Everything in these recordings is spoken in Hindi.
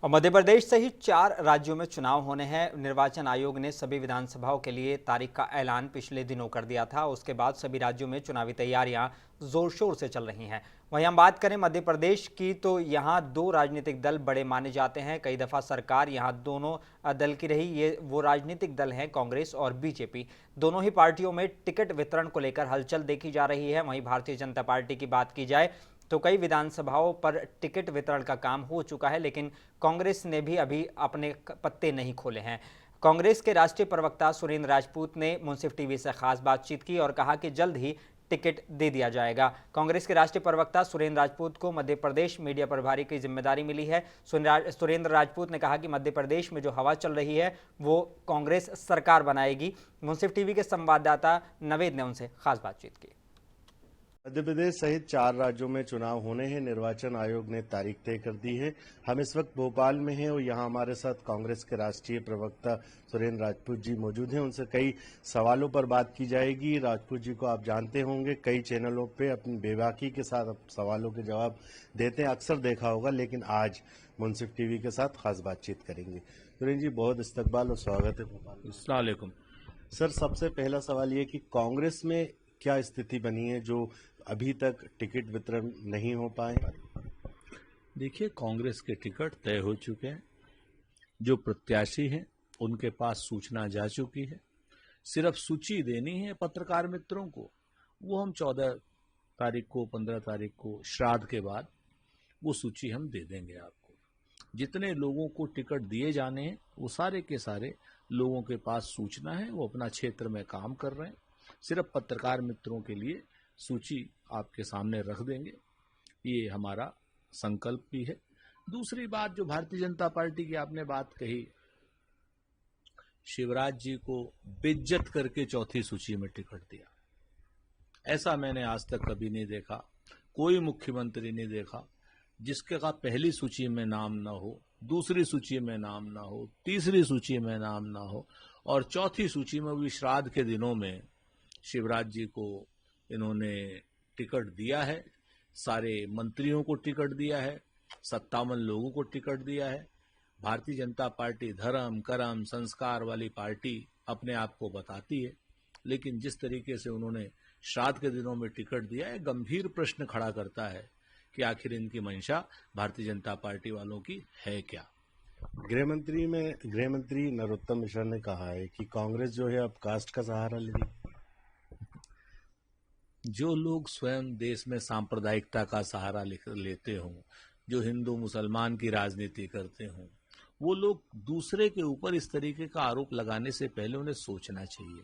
और मध्य प्रदेश सहित 4 राज्यों में चुनाव होने हैं। निर्वाचन आयोग ने सभी विधानसभाओं के लिए तारीख का ऐलान पिछले दिनों कर दिया था। उसके बाद सभी राज्यों में चुनावी तैयारियां जोर शोर से चल रही हैं। वहीं हम बात करें मध्य प्रदेश की, तो यहां 2 राजनीतिक दल बड़े माने जाते हैं। कई दफा सरकार यहां दोनों दल की रही। ये वो राजनीतिक दल हैं, कांग्रेस और बीजेपी। दोनों ही पार्टियों में टिकट वितरण को लेकर हलचल देखी जा रही है। वहीं भारतीय जनता पार्टी की बात की जाए तो कई विधानसभाओं पर टिकट वितरण का काम हो चुका है, लेकिन कांग्रेस ने भी अभी अपने पत्ते नहीं खोले हैं। कांग्रेस के राष्ट्रीय प्रवक्ता सुरेंद्र राजपूत ने मुंसिफ टीवी से खास बातचीत की और कहा कि जल्द ही टिकट दे दिया जाएगा। कांग्रेस के राष्ट्रीय प्रवक्ता सुरेंद्र राजपूत को मध्य प्रदेश मीडिया प्रभारी की जिम्मेदारी मिली है। सुरेंद्र राजपूत ने कहा कि मध्य प्रदेश में जो हवा चल रही है वो कांग्रेस सरकार बनाएगी। मुंसिफ टीवी के संवाददाता नवेद ने उनसे खास बातचीत की। मध्य प्रदेश सहित 4 राज्यों में चुनाव होने हैं। निर्वाचन आयोग ने तारीख तय कर दी है। हम इस वक्त भोपाल में हैं और यहाँ हमारे साथ कांग्रेस के राष्ट्रीय प्रवक्ता सुरेंद्र राजपूत जी मौजूद हैं। उनसे कई सवालों पर बात की जाएगी। राजपूत जी को आप जानते होंगे, कई चैनलों पे अपनी बेबाकी के साथ सवालों के जवाब देते हैं, अक्सर देखा होगा, लेकिन आज मुंसिफ टीवी के साथ खास बातचीत करेंगे। सुरेंद्र जी, बहुत इस्तकबाल और स्वागत है भोपाल। अस्सलाम वालेकुम। सर, सबसे पहला सवाल ये कि कांग्रेस में क्या स्थिति बनी है जो अभी तक टिकट वितरण नहीं हो पाए? देखिए, कांग्रेस के टिकट तय हो चुके हैं। जो प्रत्याशी हैं उनके पास सूचना जा चुकी है। सिर्फ सूची देनी है पत्रकार मित्रों को। वो हम 14 तारीख को, 15 तारीख को, श्राद्ध के बाद वो सूची हम दे देंगे आपको। जितने लोगों को टिकट दिए जाने हैं वो सारे के सारे लोगों के पास सूचना है। वो अपना क्षेत्र में काम कर रहे हैं। सिर्फ पत्रकार मित्रों के लिए सूची आपके सामने रख देंगे, ये हमारा संकल्प भी है। दूसरी बात, जो भारतीय जनता पार्टी की आपने बात कही, शिवराज जी को बेइज्जत करके चौथी सूची में टिकट दिया, ऐसा मैंने आज तक कभी नहीं देखा। कोई मुख्यमंत्री नहीं देखा जिसके का पहली सूची में नाम ना हो, दूसरी सूची में नाम ना हो, तीसरी सूची में नाम ना हो, और चौथी सूची में भी श्राद्ध के दिनों में शिवराज जी को इन्होंने टिकट दिया है। सारे मंत्रियों को टिकट दिया है, 57 लोगों को टिकट दिया है। भारतीय जनता पार्टी धर्म कर्म संस्कार वाली पार्टी अपने आप को बताती है, लेकिन जिस तरीके से उन्होंने श्राद्ध के दिनों में टिकट दिया है, गंभीर प्रश्न खड़ा करता है कि आखिर इनकी मंशा भारतीय जनता पार्टी वालों की है क्या। गृह मंत्री नरोत्तम मिश्रा ने कहा है कि कांग्रेस जो है अब कास्ट का सहारा ले रही है। जो लोग स्वयं देश में सांप्रदायिकता का सहारा लेते हों, जो हिंदू मुसलमान की राजनीति करते हों, वो लोग दूसरे के ऊपर इस तरीके का आरोप लगाने से पहले उन्हें सोचना चाहिए।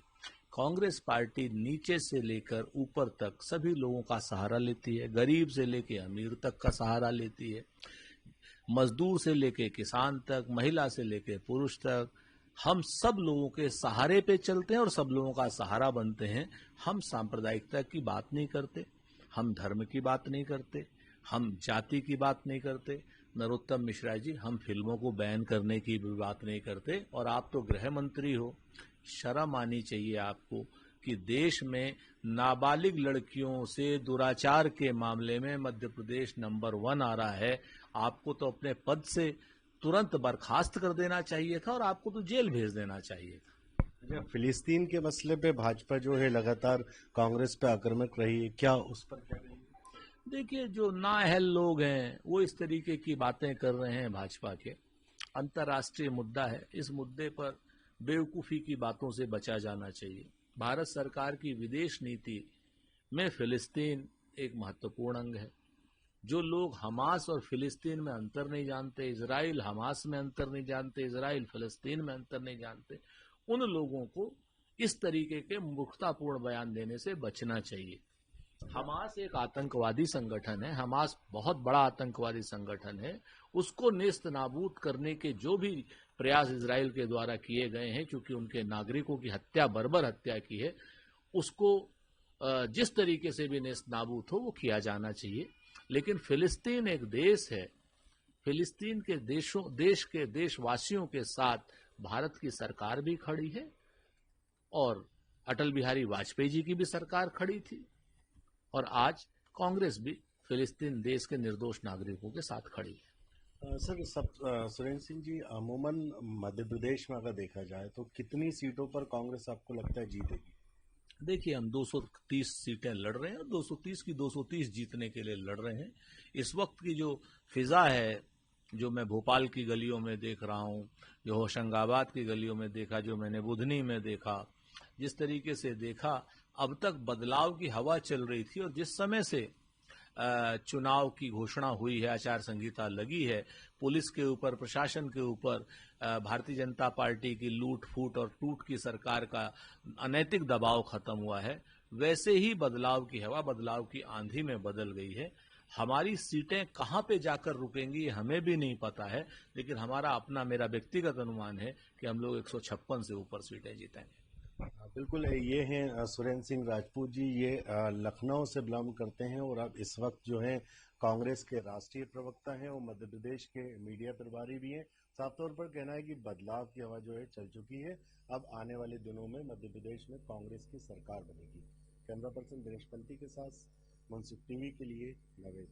कांग्रेस पार्टी नीचे से लेकर ऊपर तक सभी लोगों का सहारा लेती है। गरीब से लेकर अमीर तक का सहारा लेती है। मजदूर से लेकर किसान तक, महिला से लेकर पुरुष तक, हम सब लोगों के सहारे पे चलते हैं और सब लोगों का सहारा बनते हैं। हम सांप्रदायिकता की बात नहीं करते, हम धर्म की बात नहीं करते, हम जाति की बात नहीं करते। नरोत्तम मिश्रा जी, हम फिल्मों को बैन करने की भी बात नहीं करते। और आप तो गृह मंत्री हो, शर्म आनी चाहिए आपको कि देश में नाबालिग लड़कियों से दुराचार के मामले में मध्य प्रदेश नंबर 1 आ रहा है। आपको तो अपने पद से तुरंत बर्खास्त कर देना चाहिए था और आपको तो जेल भेज देना चाहिए था। फिलिस्तीन के मसले पे भाजपा जो है लगातार कांग्रेस पे आक्रामक रही है, क्या उस पर क्या कहेंगे? देखिए, जो नाअहल लोग हैं वो इस तरीके की बातें कर रहे हैं भाजपा के। अंतर्राष्ट्रीय मुद्दा है, इस मुद्दे पर बेवकूफ़ी की बातों से बचा जाना चाहिए। भारत सरकार की विदेश नीति में फिलिस्तीन एक महत्वपूर्ण अंग है। जो लोग हमास और फिलिस्तीन में अंतर नहीं जानते, इजराइल हमास में अंतर नहीं जानते, इजराइल फिलिस्तीन में अंतर नहीं जानते, उन लोगों को इस तरीके के मूर्खतापूर्ण बयान देने से बचना चाहिए। हमास एक आतंकवादी संगठन है, हमास बहुत बड़ा आतंकवादी संगठन है। उसको नेस्त नाबूद करने के जो भी प्रयास इजराइल के द्वारा किए गए हैं, क्योंकि उनके नागरिकों की हत्या, बर्बर हत्या की है, उसको जिस तरीके से भी नेस्त नाबूद हो वो किया जाना चाहिए। लेकिन फिलिस्तीन एक देश है। फिलिस्तीन के देश के देशवासियों के साथ भारत की सरकार भी खड़ी है और अटल बिहारी वाजपेयी जी की भी सरकार खड़ी थी, और आज कांग्रेस भी फिलिस्तीन देश के निर्दोष नागरिकों के साथ खड़ी है। सुरेंद्र सिंह जी, अमूमन मध्य प्रदेश में अगर देखा जाए तो कितनी सीटों पर कांग्रेस आपको लगता है जीतेगी? देखिए, हम 230 सीटें लड़ रहे हैं और 230 की 230 जीतने के लिए लड़ रहे हैं। इस वक्त की जो फिजा है, जो मैं भोपाल की गलियों में देख रहा हूं, जो होशंगाबाद की गलियों में देखा, जो मैंने बुधनी में देखा, जिस तरीके से देखा, अब तक बदलाव की हवा चल रही थी। और जिस समय से चुनाव की घोषणा हुई है, आचार संहिता लगी है, पुलिस के ऊपर, प्रशासन के ऊपर भारतीय जनता पार्टी की लूट फूट और टूट की सरकार का अनैतिक दबाव खत्म हुआ है। वैसे ही बदलाव की हवा, बदलाव की आंधी में बदल गई है। हमारी सीटें कहां पे जाकर रुकेंगी हमें भी नहीं पता है, लेकिन मेरा व्यक्तिगत अनुमान है कि हम लोग 156 से ऊपर सीटें जीतेंगे। बिल्कुल, ये हैं सुरेंद्र सिंह राजपूत जी। ये लखनऊ से बिलोंग करते हैं और अब इस वक्त जो है कांग्रेस के राष्ट्रीय प्रवक्ता हैं और मध्य प्रदेश के मीडिया प्रभारी भी हैं। साफ तौर पर कहना है कि बदलाव की हवा जो है चल चुकी है। अब आने वाले दिनों में मध्य प्रदेश में कांग्रेस की सरकार बनेगी। कैमरा पर्सन दिनेश पंती के साथ मुंसिफ टीवी के लिए नवेद।